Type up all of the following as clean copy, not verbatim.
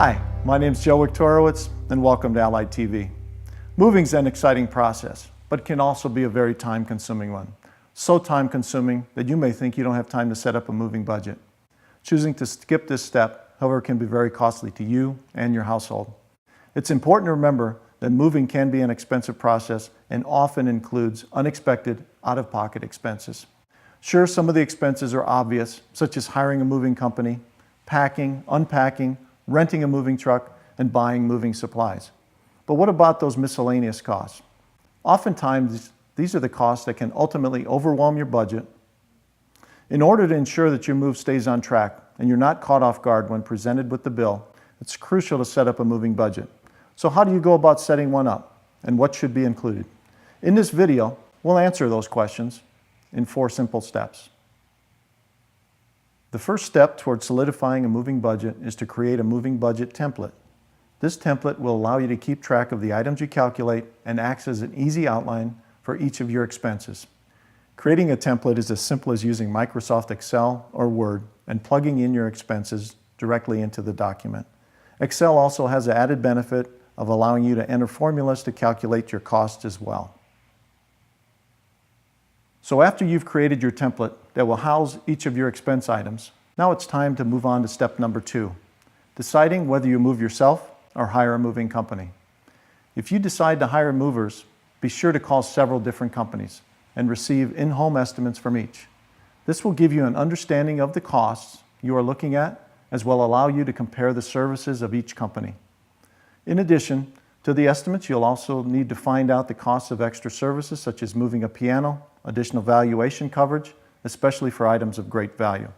Hi, my name is Joe Wiktorowicz, and welcome to Allied TV. Moving's an exciting process, but can also be a very time-consuming one. So time-consuming that you may think you don't have time to set up a moving budget. Choosing to skip this step, however, can be very costly to you and your household. It's important to remember that moving can be an expensive process and often includes unexpected, out-of-pocket expenses. Sure, some of the expenses are obvious, such as hiring a moving company, packing, unpacking, renting a moving truck, and buying moving supplies. But what about those miscellaneous costs? Oftentimes, these are the costs that can ultimately overwhelm your budget. In order to ensure that your move stays on track and you're not caught off guard when presented with the bill, it's crucial to set up a moving budget. So how do you go about setting one up, and what should be included? In this video, we'll answer those questions in 4 simple steps. The first step towards solidifying a moving budget is to create a moving budget template. This template will allow you to keep track of the items you calculate and acts as an easy outline for each of your expenses. Creating a template is as simple as using Microsoft Excel or Word and plugging in your expenses directly into the document. Excel also has the added benefit of allowing you to enter formulas to calculate your costs as well. So after you've created your template that will house each of your expense items, now it's time to move on to step number 2, deciding whether you move yourself or hire a moving company. If you decide to hire movers, be sure to call several different companies and receive in-home estimates from each. This will give you an understanding of the costs you are looking at, as well as allow you to compare the services of each company. In addition to the estimates, you'll also need to find out the costs of extra services such as moving a piano, additional valuation coverage, especially for items of great value,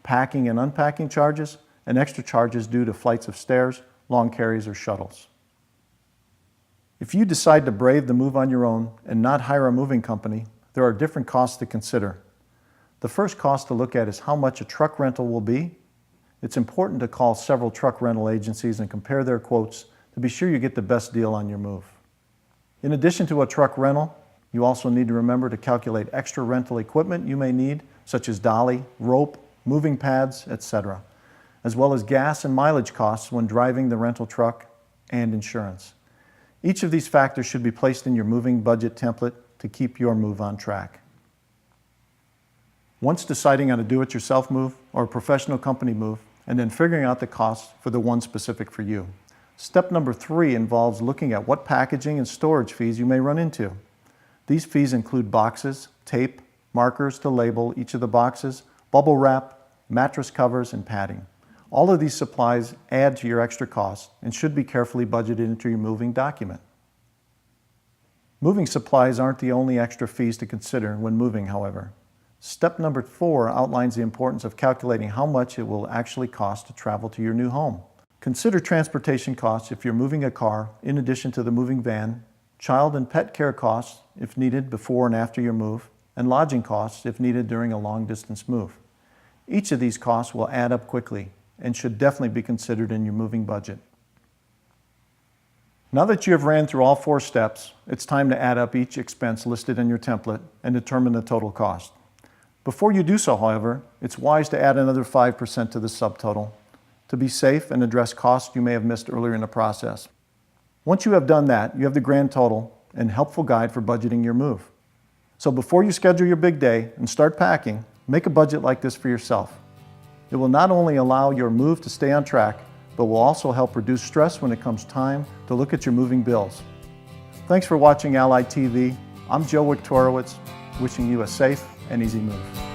packing and unpacking charges, and extra charges due to flights of stairs, long carries, or shuttles. If you decide to brave the move on your own and not hire a moving company, there are different costs to consider. The first cost to look at is how much a truck rental will be. It's important to call several truck rental agencies and compare their quotes to be sure you get the best deal on your move. In addition to a truck rental, you also need to remember to calculate extra rental equipment you may need, such as dolly, rope, moving pads, etc., as well as gas and mileage costs when driving the rental truck and insurance. Each of these factors should be placed in your moving budget template to keep your move on track. Once deciding on a do-it-yourself move or a professional company move, and then figuring out the costs for the one specific for you. Step number 3 involves looking at what packaging and storage fees you may run into. These fees include boxes, tape, markers to label each of the boxes, bubble wrap, mattress covers, and padding. All of these supplies add to your extra costs and should be carefully budgeted into your moving document. Moving supplies aren't the only extra fees to consider when moving, however. Step number 4 outlines the importance of calculating how much it will actually cost to travel to your new home. Consider transportation costs if you're moving a car, in addition to the moving van, child and pet care costs if needed before and after your move, and lodging costs if needed during a long-distance move. Each of these costs will add up quickly and should definitely be considered in your moving budget. Now that you have ran through all 4 steps, it's time to add up each expense listed in your template and determine the total cost. Before you do so, however, it's wise to add another 5% to the subtotal to be safe and address costs you may have missed earlier in the process. Once you have done that, you have the grand total and helpful guide for budgeting your move. So before you schedule your big day and start packing, make a budget like this for yourself. It will not only allow your move to stay on track, but will also help reduce stress when it comes time to look at your moving bills. Thanks for watching Allied TV. I'm Joe Wiktorowicz, wishing you a safe and easy move.